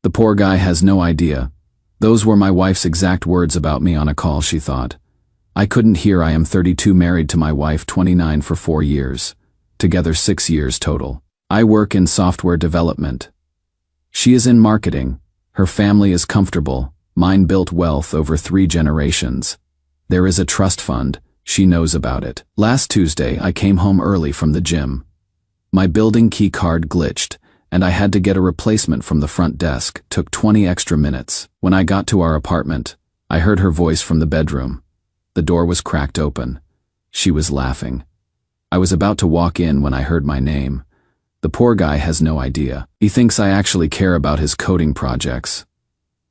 The poor guy has no idea. Those were my wife's exact words about me on a call, she thought. I couldn't hear I am 32, married to my wife, 29, for 4 years. Together 6 years total. I work in software development. She is in marketing. Her family is comfortable. Mine built wealth over 3 generations. There is a trust fund. She knows about it. Last Tuesday, I came home early from the gym. My building key card glitched, and I had to get a replacement from the front desk. Took 20 extra minutes. When I got to our apartment, I heard her voice from the bedroom. The door was cracked open. She was laughing. I was about to walk in when I heard my name. The poor guy has no idea. He thinks I actually care about his coding projects.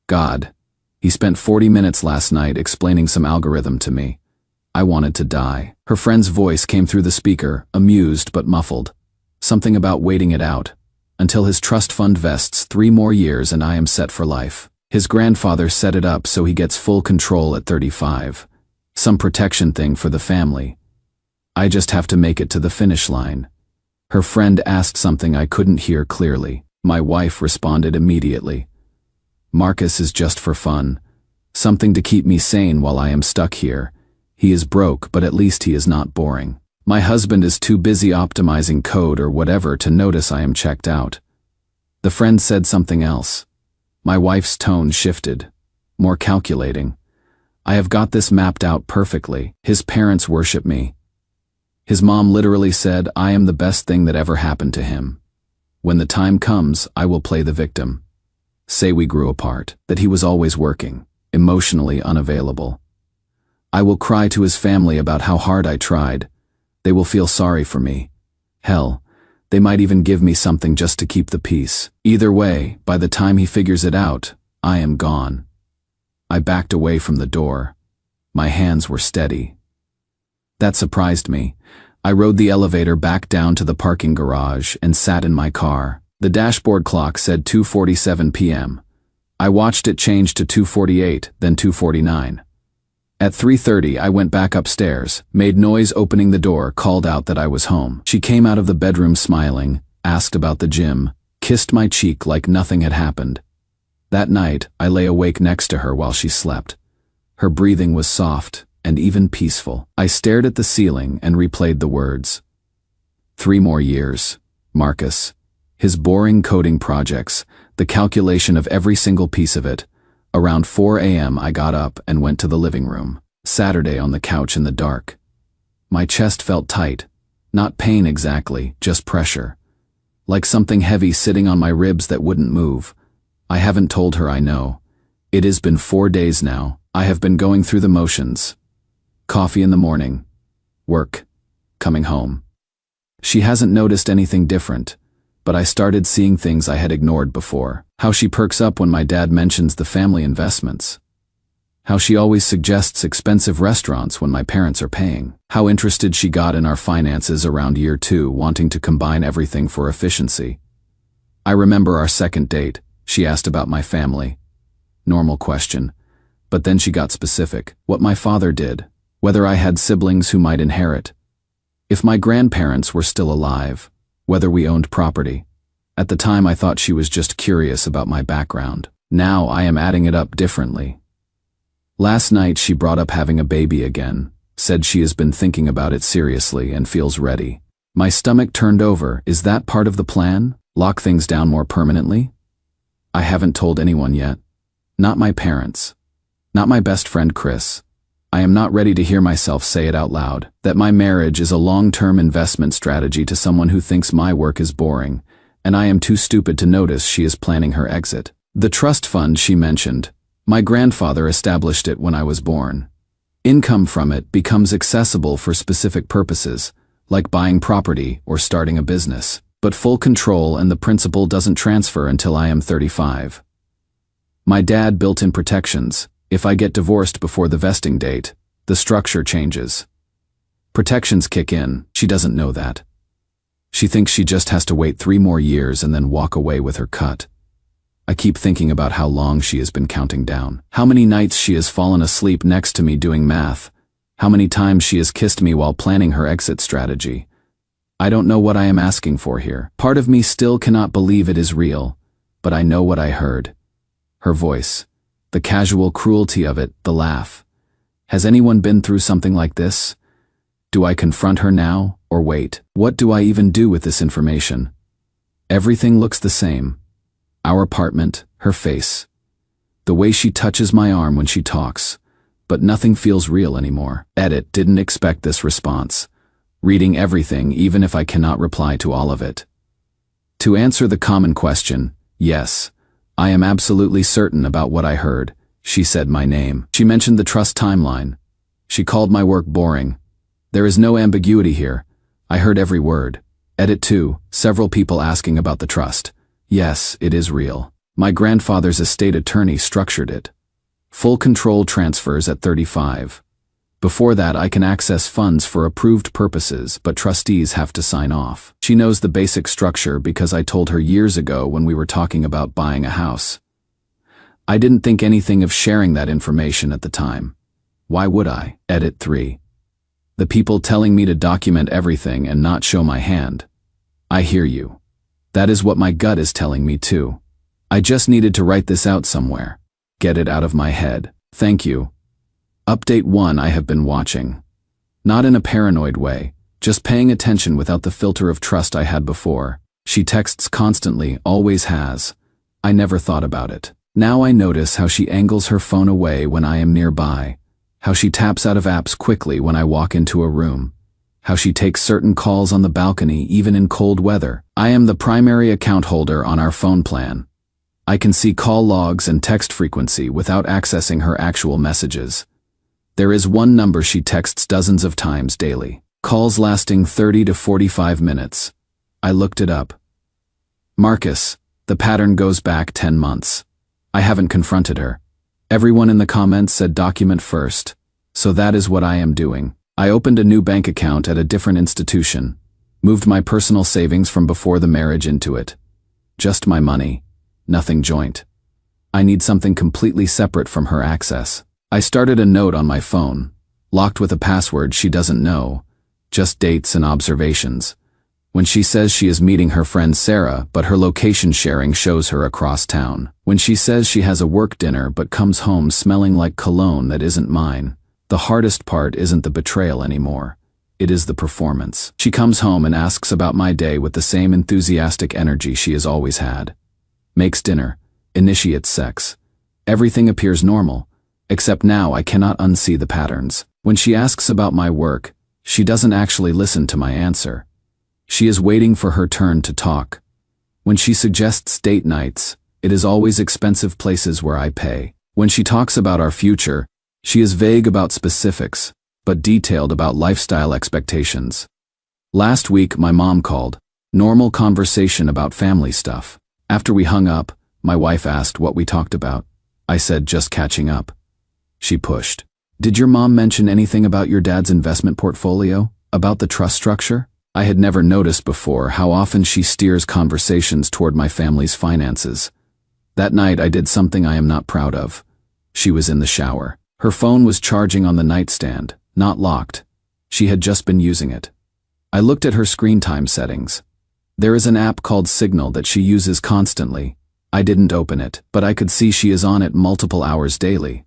God. He spent 40 minutes last night explaining some algorithm to me. I wanted to die. Her friend's voice came through the speaker, amused but muffled. Something about waiting it out. Until his trust fund vests 3 more years and I am set for life. His grandfather set it up so he gets full control at 35. Some protection thing for the family. I just have to make it to the finish line. Her friend asked something I couldn't hear clearly. My wife responded immediately. Marcus is just for fun. Something to keep me sane while I am stuck here. He is broke, but at least he is not boring. My husband is too busy optimizing code or whatever to notice I am checked out. The friend said something else. My wife's tone shifted. More calculating. I have got this mapped out perfectly. His parents worship me. His mom literally said I am the best thing that ever happened to him. When the time comes, I will play the victim. Say we grew apart, that he was always working, emotionally unavailable. I will cry to his family about how hard I tried. They will feel sorry for me. Hell, they might even give me something just to keep the peace. Either way, by the time he figures it out, I am gone. I backed away from the door. My hands were steady. That surprised me. I rode the elevator back down to the parking garage and sat in my car. The dashboard clock said 2:47 p.m. I watched it change to 2:48, then 2:49. At 3:30, I went back upstairs, made noise opening the door, called out that I was home. She came out of the bedroom smiling, asked about the gym, kissed my cheek like nothing had happened. That night, I lay awake next to her while she slept. Her breathing was soft and even peaceful. I stared at the ceiling and replayed the words. 3 more years. Marcus. His boring coding projects, the calculation of every single piece of it. Around 4 a.m. I got up and went to the living room. Saturday on the couch in the dark. My chest felt tight. Not pain exactly, just pressure. Like something heavy sitting on my ribs that wouldn't move. I haven't told her I know. It has been 4 days now. I have been going through the motions. Coffee in the morning. Work. Coming home. She hasn't noticed anything different, but I started seeing things I had ignored before. How she perks up when my dad mentions the family investments. How she always suggests expensive restaurants when my parents are paying. How interested she got in our finances around year 2, wanting to combine everything for efficiency. I remember our second date. She asked about my family. Normal question. But then she got specific. What my father did. Whether I had siblings who might inherit. If my grandparents were still alive. Whether we owned property. At the time I thought she was just curious about my background. Now I am adding it up differently. Last night she brought up having a baby again. Said she has been thinking about it seriously and feels ready. My stomach turned over. Is that part of the plan? Lock things down more permanently? I haven't told anyone yet. Not my parents. Not my best friend Chris. I am not ready to hear myself say it out loud, that my marriage is a long-term investment strategy to someone who thinks my work is boring, and I am too stupid to notice she is planning her exit. The trust fund she mentioned. My grandfather established it when I was born. Income from it becomes accessible for specific purposes, like buying property or starting a business, but full control and the principal doesn't transfer until I am 35. My dad built in protections. If I get divorced before the vesting date, the structure changes. Protections kick in. She doesn't know that. She thinks she just has to wait 3 more years and then walk away with her cut. I keep thinking about how long she has been counting down. How many nights she has fallen asleep next to me doing math. How many times she has kissed me while planning her exit strategy. I don't know what I am asking for here. Part of me still cannot believe it is real, but I know what I heard. her voice. The casual cruelty of it, the laugh. Has anyone been through something like this? Do I confront her now, or wait? What do I even do with this information? Everything looks the same. Our apartment, her face. The way she touches my arm when she talks. But nothing feels real anymore. Edit, didn't expect this response. Reading everything even if I cannot reply to all of it. To answer the common question, yes, I am absolutely certain about what I heard. She said my name. She mentioned the trust timeline. She called my work boring. There is no ambiguity here. I heard every word. Edit 2, several people asking about the trust. Yes, it is real. My grandfather's estate attorney structured it. Full control transfers at 35. Before that, I can access funds for approved purposes, but trustees have to sign off. She knows the basic structure because I told her years ago when we were talking about buying a house. I didn't think anything of sharing that information at the time. Why would I? Edit 3. The people telling me to document everything and not show my hand. I hear you. That is what my gut is telling me too. I just needed to write this out somewhere. Get it out of my head. Thank you. Update 1 I have been watching. Not in a paranoid way, just paying attention without the filter of trust I had before. She texts constantly, always has. I never thought about it. Now I notice how she angles her phone away when I am nearby, how she taps out of apps quickly when I walk into a room, how she takes certain calls on the balcony even in cold weather. I am the primary account holder on our phone plan. I can see call logs and text frequency without accessing her actual messages. There is one number she texts dozens of times daily. Calls lasting 30 to 45 minutes. I looked it up. Marcus, the pattern goes back 10 months. I haven't confronted her. Everyone in the comments said document first, so that is what I am doing. I opened a new bank account at a different institution, moved my personal savings from before the marriage into it. Just my money, nothing joint. I need something completely separate from her access. I started a note on my phone, locked with a password she doesn't know, just dates and observations. When she says she is meeting her friend Sarah, but her location sharing shows her across town. When she says she has a work dinner but comes home smelling like cologne that isn't mine. The hardest part isn't the betrayal anymore. It is the performance. She comes home and asks about my day with the same enthusiastic energy she has always had. Makes dinner, initiates sex. Everything appears normal. Except now I cannot unsee the patterns. When she asks about my work, she doesn't actually listen to my answer. She is waiting for her turn to talk. When she suggests date nights, it is always expensive places where I pay. When she talks about our future, she is vague about specifics, but detailed about lifestyle expectations. Last week my mom called. Normal conversation about family stuff. After we hung up, my wife asked what we talked about. I said just catching up. She pushed. Did your mom mention anything about your dad's investment portfolio? About the trust structure? I had never noticed before how often she steers conversations toward my family's finances. That night I did something I am not proud of. She was in the shower. Her phone was charging on the nightstand, not locked. She had just been using it. I looked at her screen time settings. There is an app called Signal that she uses constantly. I didn't open it, but I could see she is on it multiple hours daily.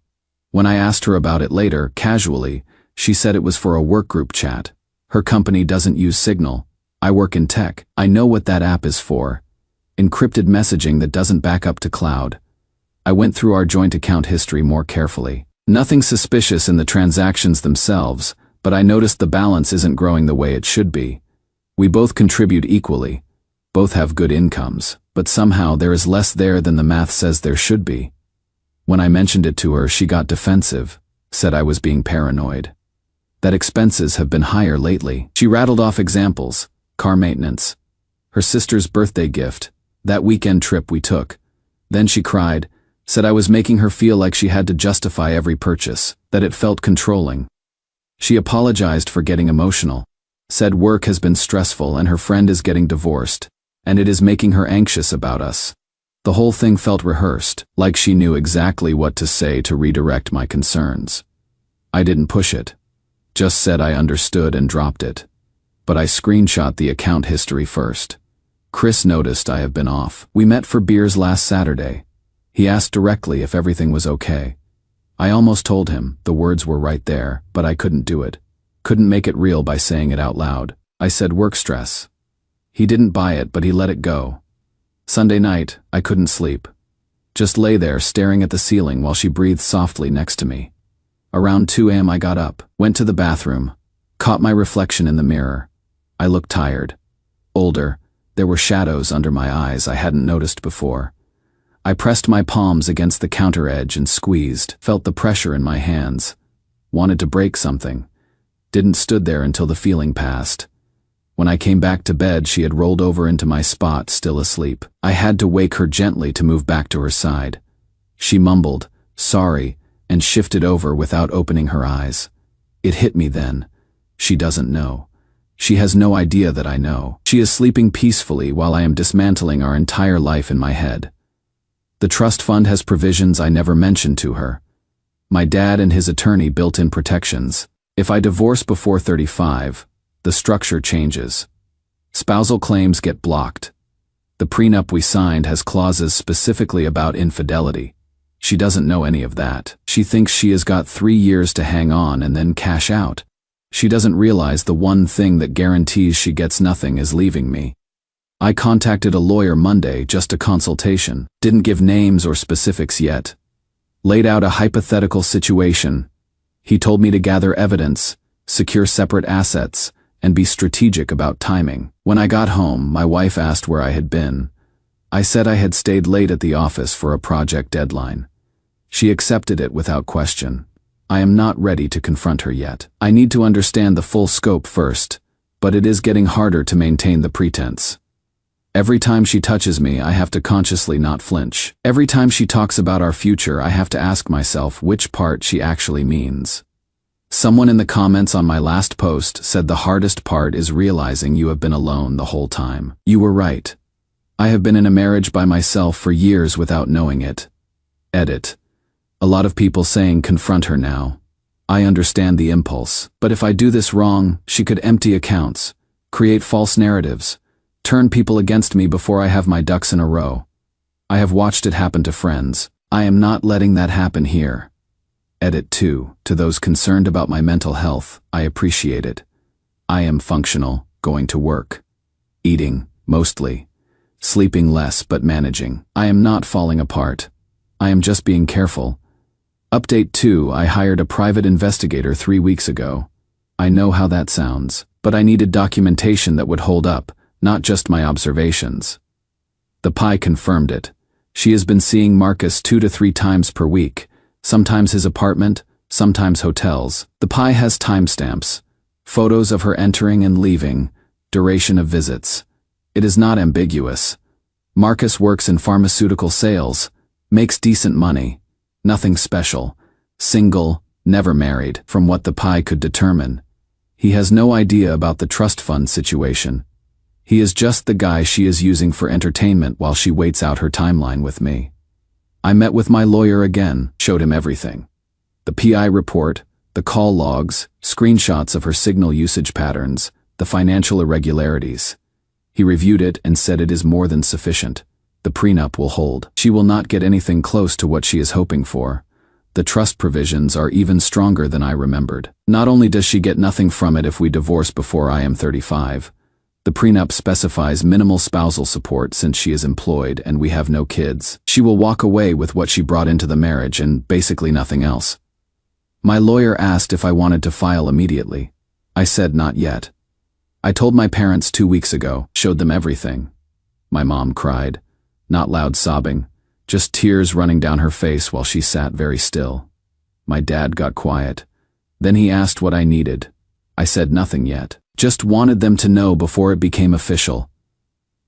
When I asked her about it later, casually, she said it was for a workgroup chat. Her company doesn't use Signal. I work in tech. I know what that app is for. Encrypted messaging that doesn't back up to cloud. I went through our joint account history more carefully. Nothing suspicious in the transactions themselves, but I noticed the balance isn't growing the way it should be. We both contribute equally. Both have good incomes, but somehow there is less there than the math says there should be. When I mentioned it to her, she got defensive, said I was being paranoid. That expenses have been higher lately. She rattled off examples: car maintenance, her sister's birthday gift, that weekend trip we took. Then she cried, said I was making her feel like she had to justify every purchase, that it felt controlling. She apologized for getting emotional, said work has been stressful and her friend is getting divorced, and it is making her anxious about us. The whole thing felt rehearsed, like she knew exactly what to say to redirect my concerns. I didn't push it, just said I understood and dropped it. But I screenshot the account history first. Chris noticed I have been off. We met for beers last Saturday. He asked directly if everything was okay. I almost told him, the words were right there, but I couldn't do it. Couldn't make it real by saying it out loud. I said work stress. He didn't buy it, but he let it go. Sunday night, I couldn't sleep. Just lay there staring at the ceiling while she breathed softly next to me. Around 2 a.m. I got up, went to the bathroom, caught my reflection in the mirror. I looked tired. Older. There were shadows under my eyes I hadn't noticed before. I pressed my palms against the counter edge and squeezed, felt the pressure in my hands. Wanted to break something. Didn't stood there until the feeling passed. When I came back to bed, she had rolled over into my spot, still asleep. I had to wake her gently to move back to her side. She mumbled, sorry, and shifted over without opening her eyes. It hit me then. She doesn't know. She has no idea that I know. She is sleeping peacefully while I am dismantling our entire life in my head. The trust fund has provisions I never mentioned to her. My dad and his attorney built in protections. If I divorce before 35, the structure changes. Spousal claims get blocked. The prenup we signed has clauses specifically about infidelity. She doesn't know any of that. She thinks she has got 3 years to hang on and then cash out. She doesn't realize the one thing that guarantees she gets nothing is leaving me. I contacted a lawyer Monday, just a consultation. Didn't give names or specifics yet. Laid out a hypothetical situation. He told me to gather evidence, secure separate assets, and be strategic about timing. When I got home, my wife asked where I had been. I said I had stayed late at the office for a project deadline. She accepted it without question. I am not ready to confront her yet. I need to understand the full scope first, but it is getting harder to maintain the pretense. Every time she touches me, I have to consciously not flinch. Every time she talks about our future, I have to ask myself which part she actually means. Someone in the comments on my last post said the hardest part is realizing you have been alone the whole time. You were right. I have been in a marriage by myself for years without knowing it. Edit. A lot of people saying confront her now. I understand the impulse, but if I do this wrong, she could empty accounts, create false narratives, turn people against me before I have my ducks in a row. I have watched it happen to friends. I am not letting that happen here. Edit 2. To those concerned about my mental health, I appreciate it. I am functional, going to work. Eating, mostly. Sleeping less but managing. I am not falling apart. I am just being careful. Update 2. I hired a private investigator 3 weeks ago. I know how that sounds, but I needed documentation that would hold up, not just my observations. The PI confirmed it. She has been seeing Marcus 2 to 3 times per week, sometimes his apartment, sometimes hotels. The PI has timestamps, photos of her entering and leaving, duration of visits. It is not ambiguous. Marcus works in pharmaceutical sales, makes decent money, nothing special, single, never married, from what the PI could determine. He has no idea about the trust fund situation. He is just the guy she is using for entertainment while she waits out her timeline with me. I met with my lawyer again, showed him everything. The PI report, the call logs, screenshots of her signal usage patterns, the financial irregularities. He reviewed it and said it is more than sufficient. The prenup will hold. She will not get anything close to what she is hoping for. The trust provisions are even stronger than I remembered. Not only does she get nothing from it if we divorce before I am 35, the prenup specifies minimal spousal support since she is employed and we have no kids. She will walk away with what she brought into the marriage and basically nothing else. My lawyer asked if I wanted to file immediately. I said not yet. I told my parents 2 weeks ago, showed them everything. My mom cried, not loud sobbing, just tears running down her face while she sat very still. My dad got quiet. Then he asked what I needed. I said nothing yet. Just wanted them to know before it became official.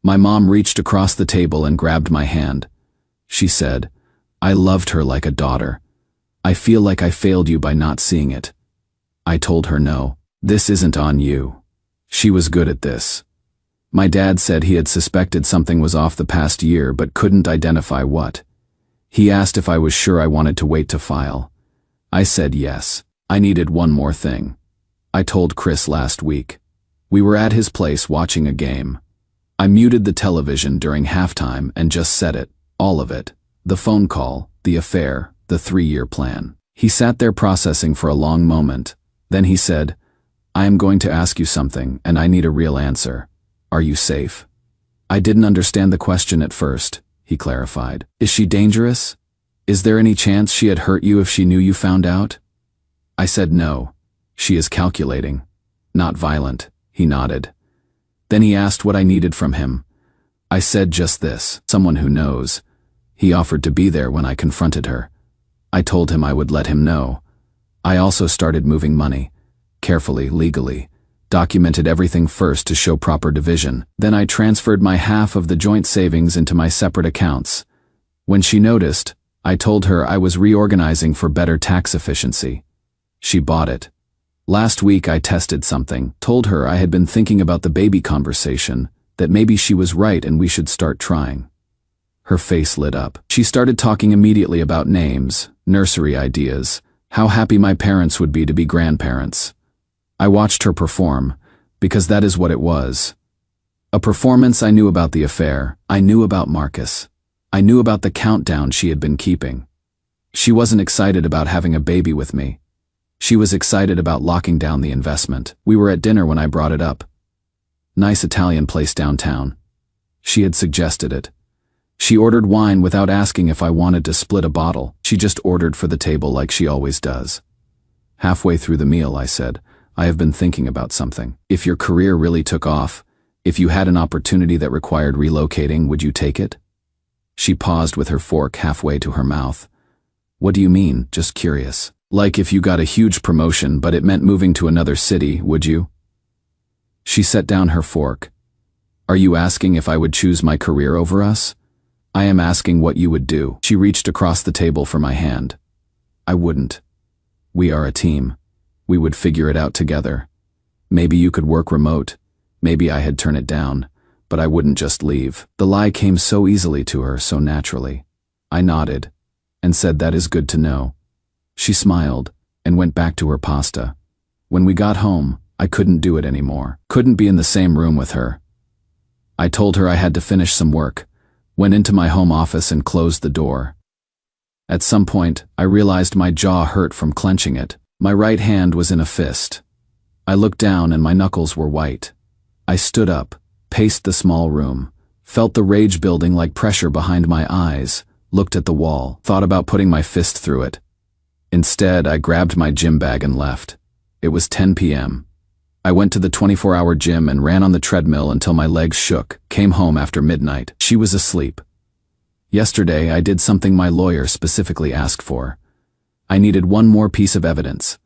My mom reached across the table and grabbed my hand. She said, I loved her like a daughter. I feel like I failed you by not seeing it. I told her no, this isn't on you. She was good at this. My dad said he had suspected something was off the past year but couldn't identify what. He asked if I was sure I wanted to wait to file. I said yes. I needed one more thing. I told Chris last week. We were at his place watching a game. I muted the television during halftime and just said it, all of it, The phone call, the affair, the 3-year plan. He sat there processing for a long moment. Then he said, "I am going to ask you something, and I need a real answer. Are you safe?" I didn't understand the question at first, he clarified. "Is she dangerous? Is there any chance she had hurt you if she knew you found out?" I said no. "She is calculating. Not violent," he nodded. Then he asked what I needed from him. I said just this: someone who knows. He offered to be there when I confronted her. I told him I would let him know. I also started moving money. Carefully, legally. Documented everything first to show proper division. Then I transferred my half of the joint savings into my separate accounts. When she noticed, I told her I was reorganizing for better tax efficiency. She bought it. Last week I tested something, told her I had been thinking about the baby conversation, that maybe she was right and we should start trying. Her face lit up. She started talking immediately about names, nursery ideas, how happy my parents would be to be grandparents. I watched her perform, because that is what it was. A performance. I knew about the affair. I knew about Marcus. I knew about the countdown she had been keeping. She wasn't excited about having a baby with me. She was excited about locking down the investment. We were at dinner when I brought it up. Nice Italian place downtown. She had suggested it. She ordered wine without asking if I wanted to split a bottle. She just ordered for the table like she always does. Halfway through the meal, I said, "I have been thinking about something. If your career really took off, if you had an opportunity that required relocating, would you take it?" She paused with her fork halfway to her mouth. "What do you mean? Just curious." "Like if you got a huge promotion but it meant moving to another city, would you?" She set down her fork. "Are you asking if I would choose my career over us?" "I am asking what you would do." She reached across the table for my hand. "I wouldn't. We are a team. We would figure it out together. Maybe you could work remote. Maybe I had turned it down, but I wouldn't just leave." The lie came so easily to her, so naturally. I nodded and said, "That is good to know." She smiled and went back to her pasta. When we got home, I couldn't do it anymore. Couldn't be in the same room with her. I told her I had to finish some work, went into my home office and closed the door. At some point, I realized my jaw hurt from clenching it. My right hand was in a fist. I looked down and my knuckles were white. I stood up, paced the small room, felt the rage building like pressure behind my eyes, looked at the wall, thought about putting my fist through it. Instead, I grabbed my gym bag and left. It was 10 p.m. I went to the 24-hour gym and ran on the treadmill until my legs shook, came home after midnight. She was asleep. Yesterday, I did something my lawyer specifically asked for. I needed one more piece of evidence.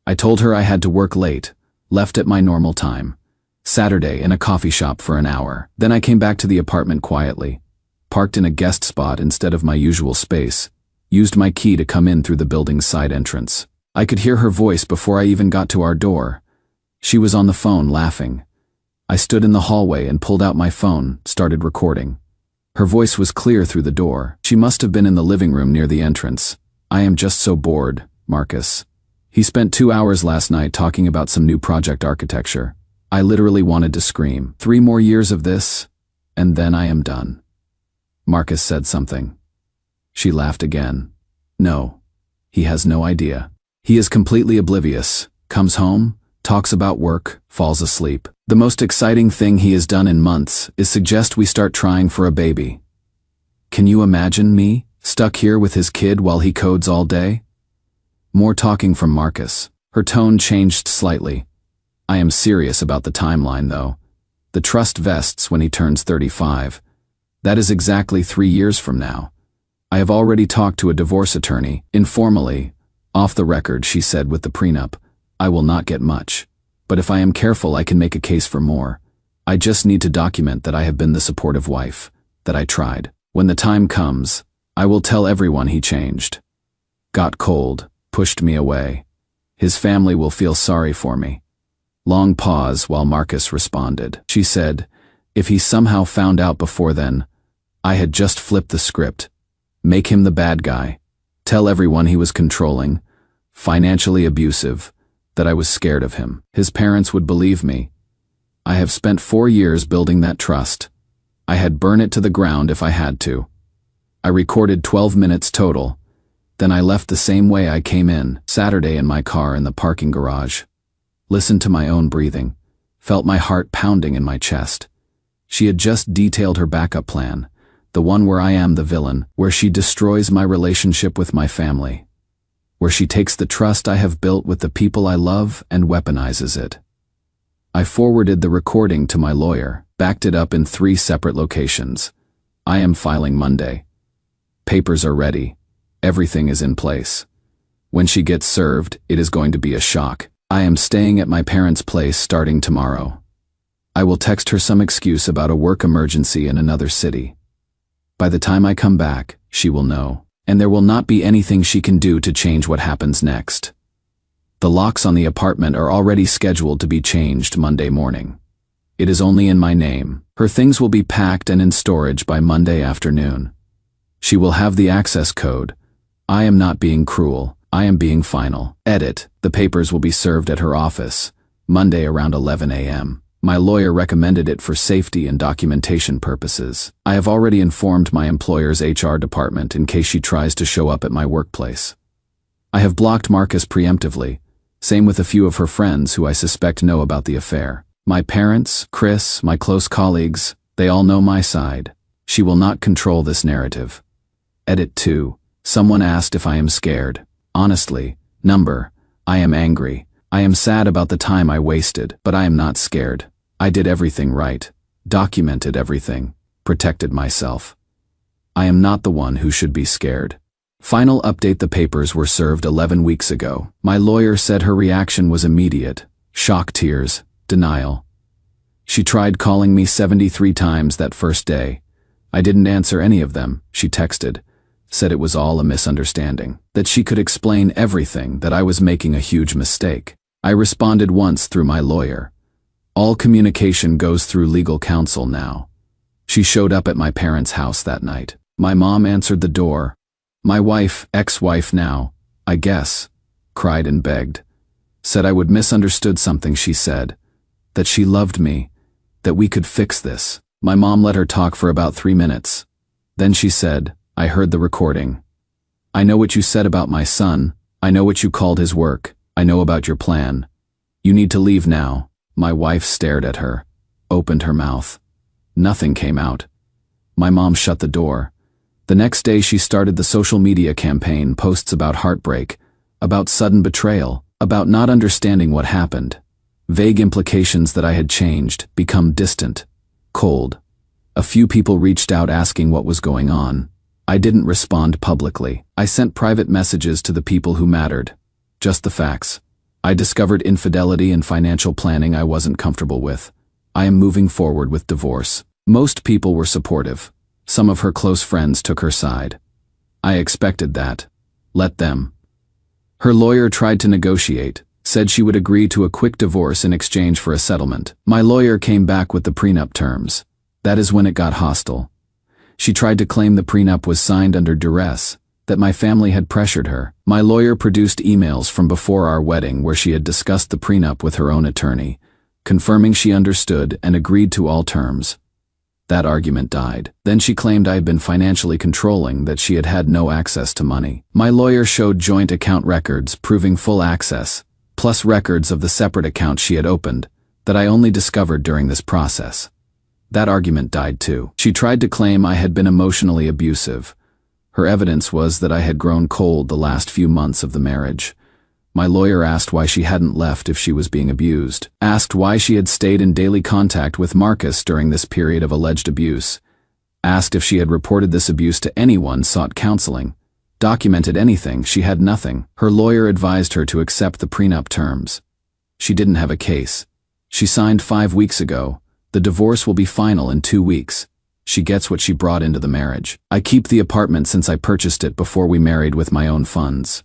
I told her I had to work late, left at my normal time. Saturday in a coffee shop for an hour. Then I came back to the apartment quietly, parked in a guest spot instead of my usual space, used my key to come in through the building's side entrance. I could hear her voice before I even got to our door. She was on the phone, laughing. I stood in the hallway and pulled out my phone, started recording. Her voice was clear through the door. She must have been in the living room near the entrance. "I am just so bored, Marcus. He spent 2 hours last night talking about some new project architecture. I literally wanted to scream. 3 more years of this, and then I am done." Marcus said something. She laughed again. "No, he has no idea. He is completely oblivious, comes home, talks about work, falls asleep. The most exciting thing he has done in months is suggest we start trying for a baby. Can you imagine me, stuck here with his kid while he codes all day?" More talking from Marcus. Her tone changed slightly. "I am serious about the timeline, though. The trust vests when he turns 35. That is exactly 3 years from now. I have already talked to a divorce attorney, informally. Off the record, she said with the prenup, I will not get much. But if I am careful, I can make a case for more. I just need to document that I have been the supportive wife, that I tried. When the time comes, I will tell everyone he changed. Got cold, pushed me away. His family will feel sorry for me." Long pause while Marcus responded. She said, "If he somehow found out before then, I had just flipped the script. Make him the bad guy. Tell everyone he was controlling, financially abusive, that I was scared of him. His parents would believe me. I have spent 4 years building that trust. I had burn it to the ground if I had to." I recorded 12 minutes total. Then I left the same way I came in, Saturday in my car in the parking garage. Listened to my own breathing. Felt my heart pounding in my chest. She had just detailed her backup plan, the one where I am the villain, where she destroys my relationship with my family, where she takes the trust I have built with the people I love and weaponizes it. I forwarded the recording to my lawyer, backed it up in 3 separate locations. I am filing Monday. Papers are ready. Everything is in place. When she gets served, it is going to be a shock. I am staying at my parents' place starting tomorrow. I will text her some excuse about a work emergency in another city. By the time I come back, she will know, and there will not be anything she can do to change what happens next. The locks on the apartment are already scheduled to be changed Monday morning. It is only in my name. Her things will be packed and in storage by Monday afternoon. She will have the access code. I am not being cruel. I am being final. Edit. The papers will be served at her office, Monday around 11 a.m. My lawyer recommended it for safety and documentation purposes. I have already informed my employer's HR department in case she tries to show up at my workplace. I have blocked Marcus preemptively, same with a few of her friends who I suspect know about the affair. My parents, Chris, my close colleagues, they all know my side. She will not control this narrative. Edit 2. Someone asked if I am scared. Honestly, I am angry. I am sad about the time I wasted, but I am not scared. I did everything right, documented everything, protected myself. I am not the one who should be scared. Final update: the papers were served 11 weeks ago. My lawyer said her reaction was immediate. Shock, tears, denial. She tried calling me 73 times that first day. I didn't answer any of them. She texted, said it was all a misunderstanding, that she could explain everything, that I was making a huge mistake. I responded once through my lawyer. All communication goes through legal counsel now. She showed up at my parents' house that night. My mom answered the door. My wife, ex-wife now, I guess, cried and begged. Said I would misunderstood something she said. That she loved me. That we could fix this. My mom let her talk for about 3 minutes. Then she said, I heard the recording. I know what you said about my son. I know what you called his work. I know about your plan. You need to leave now. My wife stared at her, opened her mouth. Nothing came out. My mom shut the door. The next day she started the social media campaign, posts about heartbreak, about sudden betrayal, about not understanding what happened. Vague implications that I had changed, become distant, cold. A few people reached out asking what was going on. I didn't respond publicly. I sent private messages to the people who mattered. Just the facts. I discovered infidelity and financial planning I wasn't comfortable with. I am moving forward with divorce. Most people were supportive. Some of her close friends took her side. I expected that. Let them. Her lawyer tried to negotiate, said she would agree to a quick divorce in exchange for a settlement. My lawyer came back with the prenup terms. That is when it got hostile. She tried to claim the prenup was signed under duress, that my family had pressured her. My lawyer produced emails from before our wedding where she had discussed the prenup with her own attorney, confirming she understood and agreed to all terms. That argument died. Then she claimed I had been financially controlling, that she had had no access to money. My lawyer showed joint account records proving full access, plus records of the separate account she had opened, that I only discovered during this process. That argument died too. She tried to claim I had been emotionally abusive. Her evidence was that I had grown cold the last few months of the marriage. My lawyer asked why she hadn't left if she was being abused, asked why she had stayed in daily contact with Marcus during this period of alleged abuse, asked if she had reported this abuse to anyone, sought counseling, documented anything. She had nothing. Her lawyer advised her to accept the prenup terms. She didn't have a case. She signed 5 weeks ago. The divorce will be final in 2 weeks. She gets what she brought into the marriage. I keep the apartment since I purchased it before we married with my own funds.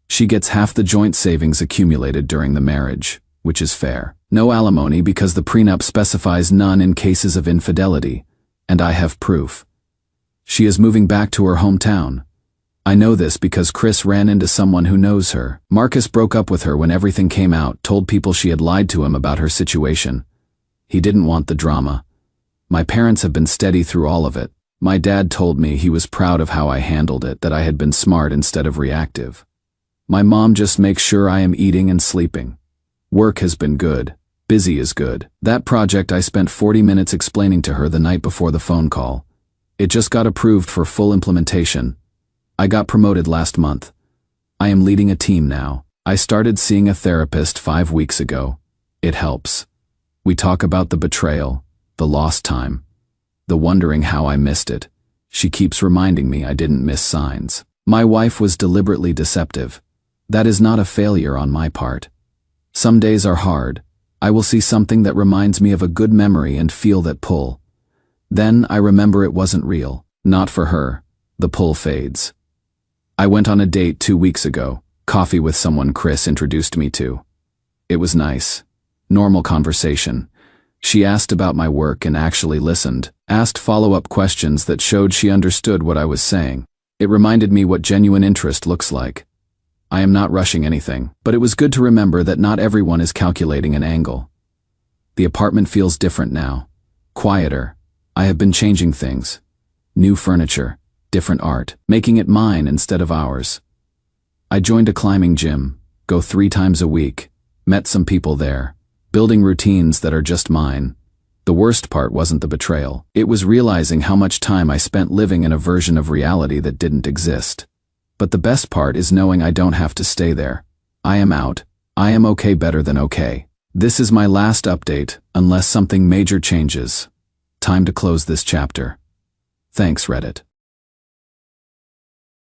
She gets half the joint savings accumulated during the marriage, which is fair. No alimony because the prenup specifies none in cases of infidelity, and I have proof. She is moving back to her hometown. I know this because Chris ran into someone who knows her. Marcus broke up with her when everything came out, told people she had lied to him about her situation. He didn't want the drama. My parents have been steady through all of it. My dad told me he was proud of how I handled it, that I had been smart instead of reactive. My mom just makes sure I am eating and sleeping. Work has been good. Busy is good. That project I spent 40 minutes explaining to her the night before the phone call. It just got approved for full implementation. I got promoted last month. I am leading a team now. I started seeing a therapist 5 weeks ago. It helps. We talk about the betrayal, the lost time, the wondering how I missed it. She keeps reminding me I didn't miss signs. My wife was deliberately deceptive. That is not a failure on my part. Some days are hard. I will see something that reminds me of a good memory and feel that pull. Then I remember it wasn't real. Not for her. The pull fades. I went on a date 2 weeks ago, coffee with someone Chris introduced me to. It was nice. Normal conversation. She asked about my work and actually listened, asked follow-up questions that showed she understood what I was saying. It reminded me what genuine interest looks like. I am not rushing anything, but it was good to remember that not everyone is calculating an angle. The apartment feels different now. Quieter. I have been changing things. New furniture, different art, making it mine instead of ours. I joined a climbing gym, go 3 times a week, met some people there, building routines that are just mine. The worst part wasn't the betrayal. It was realizing how much time I spent living in a version of reality that didn't exist. But the best part is knowing I don't have to stay there. I am out. I am okay, better than okay. This is my last update, unless something major changes. Time to close this chapter. Thanks, Reddit.